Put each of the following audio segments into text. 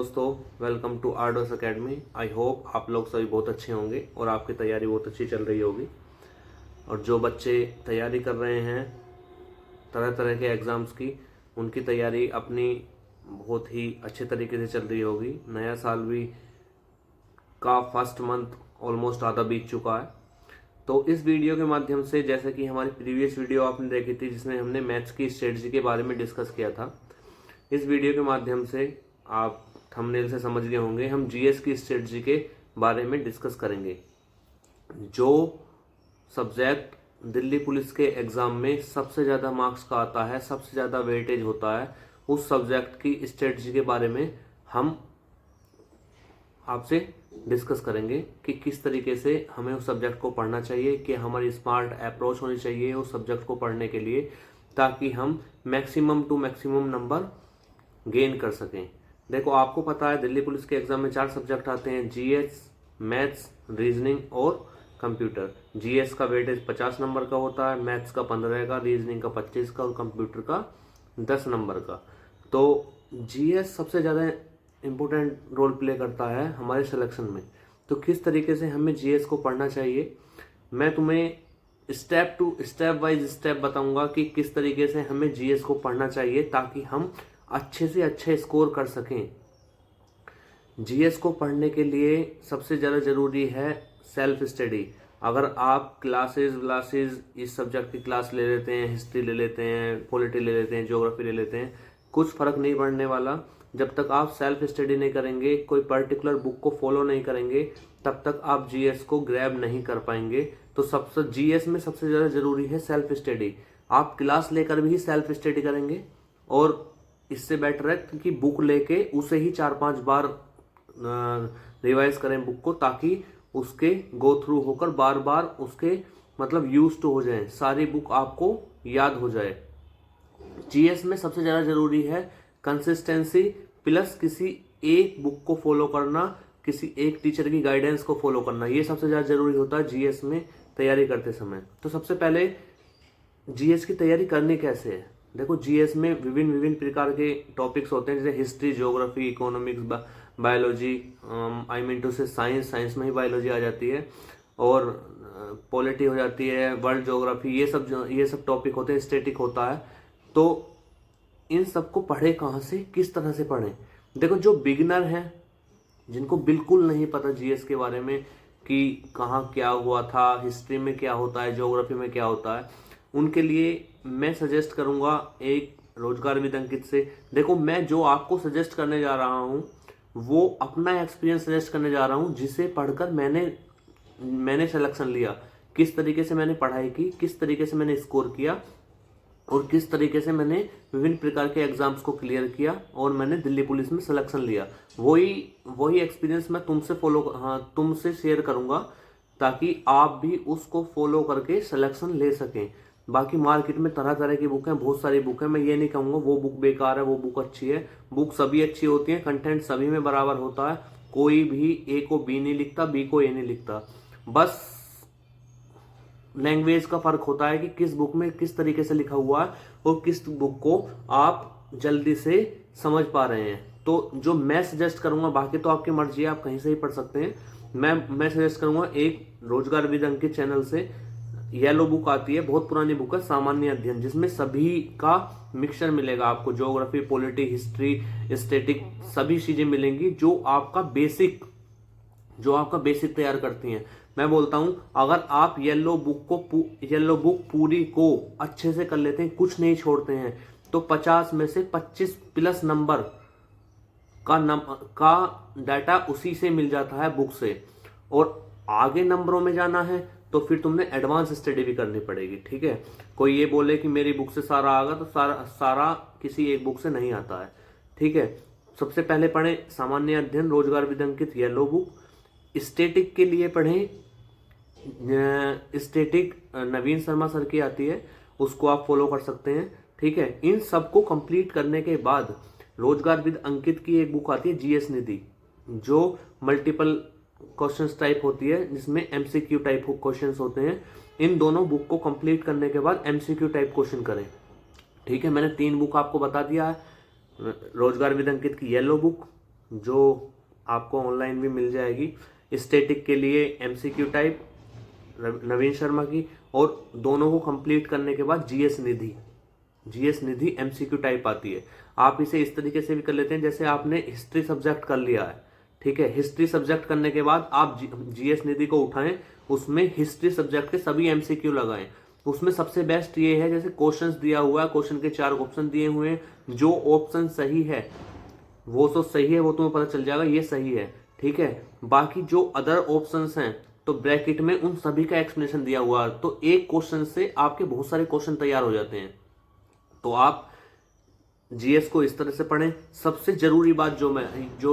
दोस्तों, welcome to आर्डोस academy. I hope आप लोग सभी बहुत अच्छे होंगे और आपकी तैयारी बहुत अच्छी चल रही होगी। और जो बच्चे तैयारी कर रहे हैं तरह तरह के एग्ज़ाम्स की, उनकी तैयारी अपनी बहुत ही अच्छे तरीके से चल रही होगी। नया साल भी का फर्स्ट मंथ ऑलमोस्ट आधा बीत चुका है। तो इस वीडियो के माध्यम से, जैसे कि हमारी प्रीवियस वीडियो आपने देखी थी जिसमें हमने मैथ्स की स्ट्रेटजी के बारे में डिस्कस किया था, इस वीडियो के माध्यम से आप थंबनेल से समझ गए होंगे, हम जीएस की स्ट्रेटजी के बारे में डिस्कस करेंगे। जो सब्जेक्ट दिल्ली पुलिस के एग्जाम में सबसे ज़्यादा मार्क्स का आता है, सबसे ज़्यादा वेटेज होता है, उस सब्जेक्ट की स्ट्रेटजी के बारे में हम आपसे डिस्कस करेंगे कि किस तरीके से हमें उस सब्जेक्ट को पढ़ना चाहिए, कि हमारी स्मार्ट अप्रोच होनी चाहिए उस सब्जेक्ट को पढ़ने के लिए, ताकि हम maximum to maximum number gain कर सकें। देखो, आपको पता है दिल्ली पुलिस के एग्जाम में 4 सब्जेक्ट आते हैं: जीएस, मैथ्स, रीजनिंग और कंप्यूटर। जीएस का वेटेज 50 नंबर का होता है, मैथ्स का 15 का, रीजनिंग का 25 का और कंप्यूटर का 10 नंबर का। तो जीएस सबसे ज़्यादा इम्पोर्टेंट रोल प्ले करता है हमारे सिलेक्शन में। तो किस तरीके से हमें जीएस को पढ़ना चाहिए, मैं तुम्हें step to step wise step बताऊंगा कि किस तरीके से हमें जीएस को पढ़ना चाहिए ताकि हम अच्छे से अच्छे स्कोर कर सकें। जीएस को पढ़ने के लिए सबसे ज़्यादा ज़रूरी है सेल्फ स्टडी। अगर आप क्लासेस इस सब्जेक्ट की क्लास ले लेते हैं, हिस्ट्री ले लेते हैं, पॉलिटी ले लेते हैं, ज्योग्राफी ले लेते हैं, कुछ फ़र्क नहीं पड़ने वाला। जब तक आप सेल्फ स्टडी नहीं करेंगे, कोई पर्टिकुलर बुक को फॉलो नहीं करेंगे, तब तक आप जीएस को ग्रैब नहीं कर पाएंगे। तो सबसे जीएस में सबसे ज़्यादा ज़रूरी है सेल्फ स्टडी। आप क्लास लेकर भी सेल्फ स्टडी करेंगे और इससे बेटर है कि बुक लेके उसे ही 4-5 बार रिवाइज करें बुक को, ताकि उसके गो थ्रू होकर बार बार उसके मतलब यूज टू हो जाए, सारी बुक आपको याद हो जाए। जीएस में सबसे ज़्यादा ज़रूरी है कंसिस्टेंसी प्लस किसी एक बुक को फॉलो करना, किसी एक टीचर की गाइडेंस को फॉलो करना। ये सबसे ज़्यादा ज़रूरी होता है जीएस में तैयारी करते समय। तो सबसे पहले जीएस की तैयारी करनी कैसे है। देखो, जीएस में विभिन्न प्रकार के टॉपिक्स होते हैं, जैसे history, geography, economics, biology, I mean to say science में ही बायोलॉजी आ जाती है, और पॉलिटी हो जाती है, वर्ल्ड ज्योग्राफी, ये सब टॉपिक होते हैं, स्टैटिक होता है। तो इन सबको पढ़े कहाँ से, किस तरह से पढ़ें। देखो, जो बिगिनर हैं, जिनको बिल्कुल नहीं पता जीएस के बारे में कि कहाँ क्या हुआ था, हिस्ट्री में क्या होता है, ज्योग्राफी में क्या होता है, उनके लिए मैं सजेस्ट करूँगा एक रोजगार विद अंकित से। देखो, मैं जो आपको सजेस्ट करने जा रहा हूँ वो अपना एक्सपीरियंस सजेस्ट करने जा रहा हूँ, जिसे पढ़कर मैंने सिलेक्शन लिया, किस तरीके से मैंने पढ़ाई की, किस तरीके से मैंने स्कोर किया और किस तरीके से मैंने विभिन्न प्रकार के एग्जाम्स को क्लियर किया और मैंने दिल्ली पुलिस में सिलेक्शन लिया। वही एक्सपीरियंस मैं तुमसे शेयर करूंगा, ताकि आप भी उसको फॉलो करके सिलेक्शन ले सकें। बाकी मार्केट में तरह तरह की बुक हैं, बहुत सारी बुक हैं, मैं ये नहीं कहूँगा वो बुक बेकार है, वो बुक अच्छी है। बुक सभी अच्छी होती है, कंटेंट सभी में बराबर होता है, कोई भी ए को बी नहीं लिखता, बी को ए नहीं लिखता। बस लैंग्वेज का फर्क होता है कि किस बुक में किस तरीके से लिखा हुआ है और किस बुक को आप जल्दी से समझ पा रहे हैं। तो जो मैं सजेस्ट करूंगा, बाकी तो आपकी मर्जी है, आप कहीं से ही पढ़ सकते हैं। मैं सजेस्ट करूंगा एक रोजगार विद अंकित चैनल से येलो बुक आती है, बहुत पुरानी बुक है, सामान्य अध्ययन, जिसमें सभी का मिक्सचर मिलेगा आपको। ज्योग्राफी, पॉलिटी, हिस्ट्री, स्टैटिक सभी चीजें मिलेंगी जो आपका बेसिक तैयार करती हैं। मैं बोलता हूं, अगर आप येलो बुक पूरी को अच्छे से कर लेते हैं, कुछ नहीं छोड़ते हैं, तो 50 में से 25 प्लस नंबर का डाटा उसी से मिल जाता है, बुक से। और आगे नंबरों में जाना है तो फिर तुमने एडवांस स्टडी भी करनी पड़ेगी। ठीक है, कोई ये बोले कि मेरी बुक से सारा आगा, तो सारा किसी एक बुक से नहीं आता है। ठीक है, सबसे पहले पढ़ें सामान्य अध्ययन, रोजगार with Ankit, yellow book. Static के लिए पढ़ें स्टैटिक नवीन शर्मा सर की आती है, उसको आप फॉलो कर सकते हैं। ठीक है, इन सबको कंप्लीट करने के बाद रोजगार विद अंकित की एक बुक आती है, जीएस निधि, जो मल्टीपल क्वेश्चंस टाइप होती है, जिसमें एमसीक्यू टाइप क्वेश्चंस होते हैं। इन दोनों बुक को कंप्लीट करने के बाद एमसीक्यू टाइप क्वेश्चन करें। ठीक है, मैंने 3 बुक आपको बता दिया है, रोजगार विद अंकित की येलो बुक, जो आपको ऑनलाइन भी मिल जाएगी। स्टैटिक के लिए एमसीक्यू टाइप नवीन शर्मा की, और दोनों को कंप्लीट करने के बाद जीएस निधि एमसीक्यू टाइप आती है। आप इसे इस तरीके से भी कर लेते हैं, जैसे आपने हिस्ट्री सब्जेक्ट कर लिया है, ठीक है, हिस्ट्री सब्जेक्ट करने के बाद आप जीएस निधि को उठाएं, उसमें हिस्ट्री सब्जेक्ट के सभी एमसीक्यू लगाएं। उसमें सबसे बेस्ट ये है, जैसे क्वेश्चंस दिया हुआ है, क्वेश्चन के 4 ऑप्शन दिए हुए हैं, जो ऑप्शन सही है वो तो सही है, वो तुम्हें पता चल जाएगा ये सही है, ठीक है। बाकी जो अदर ऑप्शंस हैं तो ब्रैकेट में उन सभी का एक्सप्लेनेशन दिया हुआ है, तो एक क्वेश्चन से आपके बहुत सारे क्वेश्चन तैयार हो जाते हैं। तो आप जीएस को इस तरह से पढ़ें। सबसे जरूरी बात जो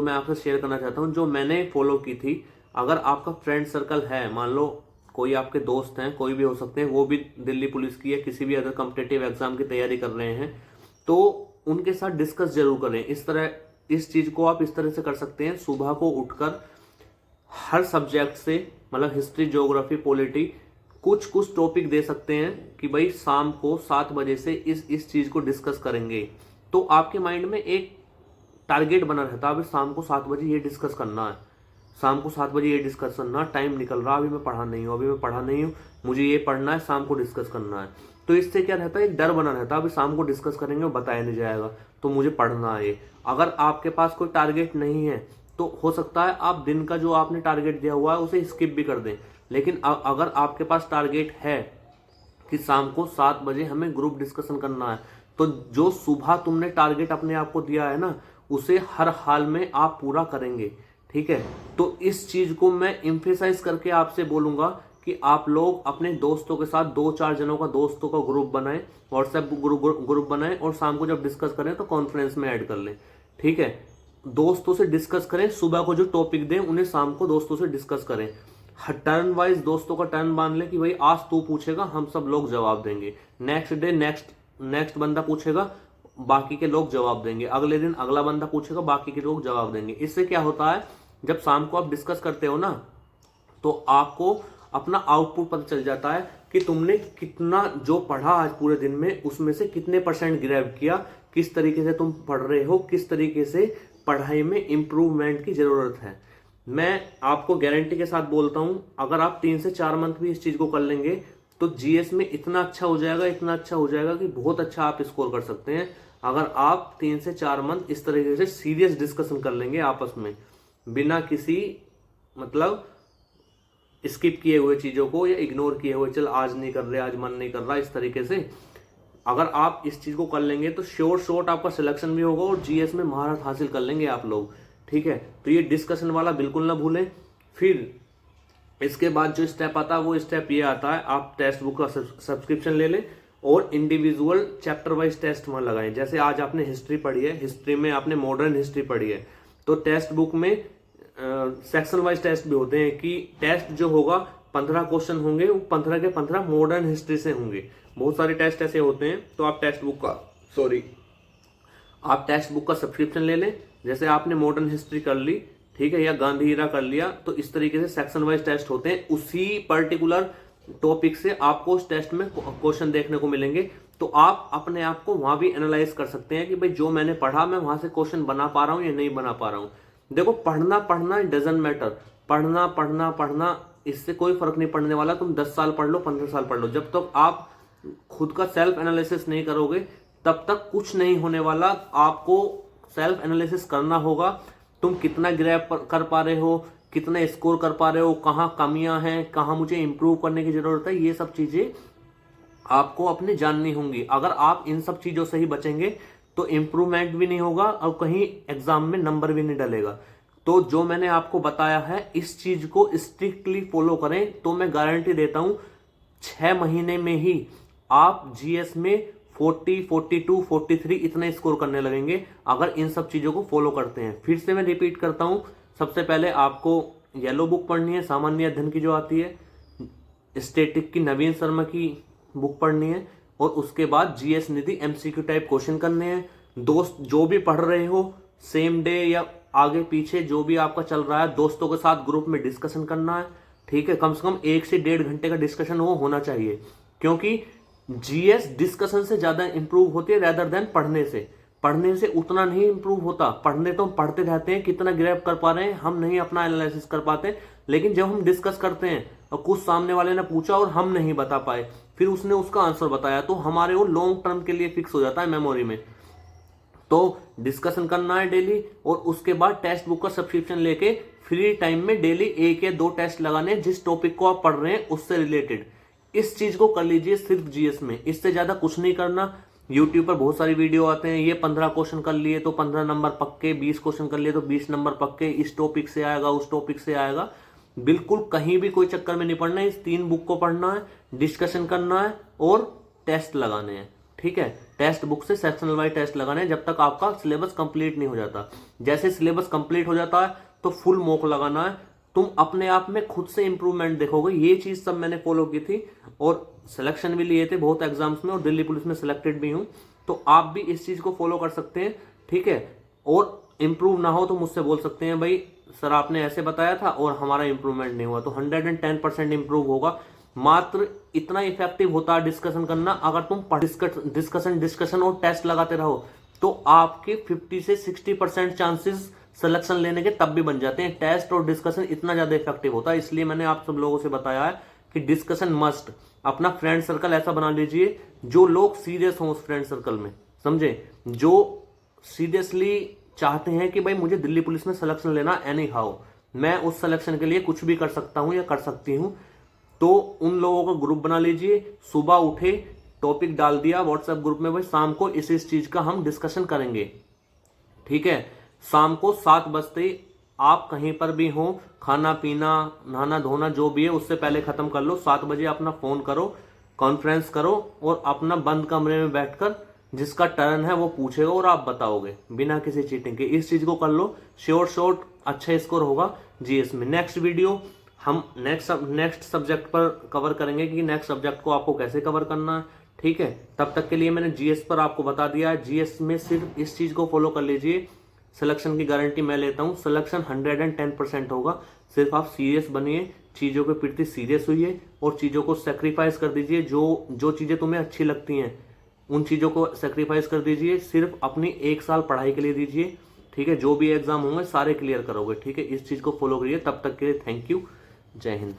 मैं आपसे शेयर करना चाहता हूं, जो मैंने फॉलो की थी, अगर आपका फ्रेंड सर्कल है, मान लो कोई आपके दोस्त हैं, कोई भी हो सकते हैं, वो भी दिल्ली पुलिस की या किसी भी अदर कॉम्पिटिटिव एग्जाम की तैयारी कर रहे हैं, तो उनके साथ डिस्कस जरूर करें। इस चीज को आप इस तरह से कर सकते हैं, सुबह को उठकर हर सब्जेक्ट से, मतलब हिस्ट्री, ज्योग्राफी, पॉलिटी, कुछ कुछ टॉपिक दे सकते हैं कि भाई शाम को 7 बजे से इस चीज को डिस्कस करेंगे। तो आपके माइंड में एक टारगेट बना रहता है, अभी शाम को 7 बजे ये डिस्कस करना है, शाम को 7 बजे ये डिस्कस करना, टाइम निकल रहा, अभी मैं पढ़ा नहीं हूँ, मुझे ये पढ़ना है, शाम को डिस्कस करना है। तो इससे क्या रहता है, एक डर बना रहता है, अभी शाम को डिस्कस करेंगे और बताया नहीं जाएगा, तो मुझे पढ़ना है। अगर आपके पास कोई टारगेट नहीं है तो हो सकता है आप दिन का जो आपने टारगेट दिया हुआ है उसे स्किप भी कर दें। लेकिन अगर आपके पास टारगेट है कि शाम को 7 बजे हमें ग्रुप डिस्कशन करना है, तो जो सुबह तुमने टारगेट अपने आप को दिया है ना, उसे हर हाल में आप पूरा करेंगे, ठीक है। तो इस चीज को मैं एम्फेसाइज करके आपसे बोलूंगा कि आप लोग अपने दोस्तों के साथ 2-4 जनों का दोस्तों का ग्रुप बनाएं, व्हाट्सएप ग्रुप बनाएं, और शाम को जब डिस्कस करें तो कॉन्फ्रेंस में ऐड कर लें, ठीक है। दोस्तों से डिस्कस करें, सुबह को जो टॉपिक दें उन्हें शाम को दोस्तों से डिस्कस करें। टर्न वाइज दोस्तों का टर्न बांध लें कि भाई आज तू पूछेगा, हम सब लोग जवाब देंगे, नेक्स्ट डे नेक्स्ट बंदा पूछेगा, बाकी के लोग जवाब देंगे, अगले दिन अगला बंदा पूछेगा, बाकी के लोग जवाब देंगे। इससे क्या होता है, जब शाम को आप डिस्कस करते हो ना, तो आपको अपना आउटपुट पता चल जाता है कि तुमने कितना जो पढ़ा आज पूरे दिन में, उसमें से कितने % ग्रैब किया, किस तरीके से तुम पढ़ रहे हो, किस तरीके से पढ़ाई में इंप्रूवमेंट की जरूरत है। मैं आपको गारंटी के साथ बोलता हूं, अगर आप 3 से 4 मंथ भी इस चीज को कर लेंगे तो जीएस में इतना अच्छा हो जाएगा कि बहुत अच्छा आप स्कोर कर सकते हैं। अगर आप 3 से 4 मंथ इस तरीके से सीरियस डिस्कशन कर लेंगे आपस में, बिना किसी मतलब स्किप किए हुए चीजों को या इग्नोर किए हुए, चल आज नहीं कर रहे, आज मन नहीं कर रहा, इस तरीके से अगर आप इस चीज को कर लेंगे तो शॉर्ट आपका सिलेक्शन भी होगा और जीएस में महारत हासिल कर लेंगे आप लोग, ठीक है। तो ये डिस्कशन वाला बिल्कुल ना भूलें। फिर इसके बाद जो स्टेप आता है वो स्टेप ये आता है, आप टेक्स्ट बुक का सब्सक्रिप्शन ले लें और इंडिविजुअल चैप्टर वाइज टेस्ट वहां लगाएं। जैसे आज आपने हिस्ट्री पढ़ी है, हिस्ट्री में आपने मॉडर्न हिस्ट्री पढ़ी है, तो टेक्स्ट बुक में सेक्शन वाइज टेस्ट भी होते हैं कि टेस्ट जो होगा 15 क्वेश्चन होंगे, वो 15 के 15 मॉडर्न हिस्ट्री से होंगे। बहुत सारे टेस्ट ऐसे होते हैं, तो आप टेक्स्ट बुक का सब्सक्रिप्शन ले लें। जैसे आपने मॉडर्न हिस्ट्री कर ली, ठीक है, या गांधी ईरा कर लिया, तो इस तरीके से सेक्शन वाइज टेस्ट होते हैं, उसी पर्टिकुलर टॉपिक से आपको उस टेस्ट में क्वेश्चन देखने को मिलेंगे। तो आप अपने आप को वहां भी एनालाइज कर सकते हैं कि भाई जो मैंने पढ़ा मैं वहां से क्वेश्चन बना पा रहा हूं या नहीं बना पा रहा हूं। देखो, पढ़ना डजंट मैटर, पढ़ना इससे कोई फर्क नहीं पड़ने वाला। तुम 10 साल पढ़ लो, 15 साल पढ़ लो, जब तक आप खुद का सेल्फ एनालिसिस नहीं करोगे तब तक कुछ नहीं होने वाला। आपको सेल्फ एनालिसिस करना होगा, तुम कितना ग्रैब कर पा रहे हो, कितना स्कोर कर पा रहे हो, कहाँ कमियां हैं, कहाँ मुझे इंप्रूव करने की जरूरत है, ये सब चीजें आपको अपने जाननी होंगी। अगर आप इन सब चीजों से ही बचेंगे तो इंप्रूवमेंट भी नहीं होगा और कहीं एग्जाम में नंबर भी नहीं डलेगा। तो जो मैंने आपको बताया है, इस चीज को स्ट्रिक्टली फॉलो करें, तो मैं गारंटी देता हूं 6 महीने में ही आप जीएस में 40, 42, 43 इतना स्कोर करने लगेंगे, अगर इन सब चीजों को फॉलो करते हैं। फिर से मैं रिपीट करता हूं, सबसे पहले आपको येलो बुक पढ़नी है, सामान्य अध्ययन की जो आती है, स्टैटिक की नवीन शर्मा की बुक पढ़नी है, और उसके बाद जीएस निधि एमसीक्यू टाइप क्वेश्चन करने हैं। दोस्त जो भी पढ़ रहे हो, सेम डे या आगे पीछे जो भी आपका चल रहा है, दोस्तों के साथ ग्रुप में डिस्कशन करना है, ठीक है। कम से कम 1 से 1.5 घंटे का डिस्कशन वो होना चाहिए, क्योंकि जीएस डिस्कशन से ज्यादा इंप्रूव होती है रेदर देन पढ़ने से। पढ़ने से उतना नहीं इंप्रूव होता। पढ़ने तो हम पढ़ते रहते हैं, कितना ग्रैब कर पा रहे हैं हम नहीं अपना एनालिसिस कर पाते, लेकिन जब हम डिस्कस करते हैं और कुछ सामने वाले ने पूछा और हम नहीं बता पाए, फिर उसने उसका आंसर बताया, तो हमारे वो लॉन्ग टर्म के लिए फिक्स हो जाता है मेमोरी में। तो डिस्कशन करना है डेली, और उसके बाद टेक्स्ट बुक का सब्सक्रिप्शन लेके फ्री टाइम में डेली 1 या 2 टेस्ट लगाने जिस टॉपिक को आप पढ़ रहे हैं उससे रिलेटेड। इस चीज को कर लीजिए सिर्फ जीएस में, इससे ज्यादा कुछ नहीं करना। यूट्यूब पर बहुत सारी वीडियो आते हैं, ये 15 क्वेश्चन कर लिए तो 15 नंबर पक्के, 20 क्वेश्चन कर लिए तो 20 नंबर पक्के, इस टॉपिक से आएगा उस टॉपिक से आएगा। बिल्कुल कहीं भी कोई चक्कर में नहीं पड़ना है। इस 3 बुक को पढ़ना है, डिस्कशन करना है और टेस्ट लगाने हैं। ठीक है, टेक्स्ट बुक से सेक्शनल वाइज टेस्ट लगाने हैं जब तक आपका सिलेबस कंप्लीट नहीं हो जाता। जैसे सिलेबस कंप्लीट हो जाता है तो फुल मॉक लगाना है। तुम अपने आप में खुद से इंप्रूवमेंट देखोगे। ये चीज सब मैंने फॉलो की थी और सिलेक्शन भी लिए थे बहुत एग्जाम्स में, और दिल्ली पुलिस में सिलेक्टेड भी हूं। तो आप भी इस चीज को फॉलो कर सकते हैं। ठीक है, और इंप्रूव ना हो तो मुझसे बोल सकते हैं, भाई सर आपने ऐसे बताया था और हमारा इंप्रूवमेंट नहीं हुआ। तो 110% इंप्रूव होगा। मात्र इतना इफेक्टिव होता है डिस्कशन करना। अगर तुम डिस्कशन और टेस्ट लगाते रहो तो आपके 50 से 60% चांसेस सिलेक्शन लेने के तब भी बन जाते हैं। टेस्ट और डिस्कशन इतना ज्यादा इफेक्टिव होता है, इसलिए मैंने आप सब लोगों से बताया है कि डिस्कशन मस्ट। अपना फ्रेंड सर्कल ऐसा बना लीजिए जो लोग सीरियस हों उस फ्रेंड सर्कल में, समझे, जो सीरियसली चाहते हैं कि भाई मुझे दिल्ली पुलिस में सिलेक्शन लेना एनी हाउ, मैं उस सिलेक्शन के लिए कुछ भी कर सकता हूं या कर सकती हूं। तो उन लोगों का ग्रुप बना लीजिए। सुबह उठे, टॉपिक डाल दिया व्हाट्सएप ग्रुप में, भाई शाम को इस चीज का हम डिस्कशन करेंगे। ठीक है, शाम को 7 बजते आप कहीं पर भी हो, खाना पीना नहाना धोना जो भी है उससे पहले खत्म कर लो। 7 बजे अपना फोन करो, कॉन्फ्रेंस करो और अपना बंद कमरे में बैठकर जिसका टर्न है वो पूछेगा और आप बताओगे बिना किसी चीटिंग के। इस चीज को कर लो, श्योर अच्छा स्कोर होगा जीएस में। नेक्स्ट वीडियो हम नेक्स्ट सब्जेक्ट पर कवर करेंगे कि नेक्स्ट सब्जेक्ट को आपको कैसे कवर करना है। ठीक है, तब तक के लिए मैंने जीएस पर आपको बता दिया है। जीएस में सिर्फ इस चीज को फॉलो कर लीजिए, सिलेक्शन की गारंटी मैं लेता हूं। सिलेक्शन 110% होगा। सिर्फ आप सीरियस बनिए, चीजों के प्रति सीरियस हुइए और चीजों को सेक्रीफाइस कर दीजिए। जो चीजें तुम्हें अच्छी लगती हैं उन चीजों को सेक्रीफाइस कर दीजिए। सिर्फ अपनी 1 साल पढ़ाई के लिए दीजिए। ठीक है, जो भी एग्जाम होंगे सारे क्लियर करोगे। ठीक है, इस चीज को फॉलो करिए। तब तक के लिए थैंक यू, जय हिंद।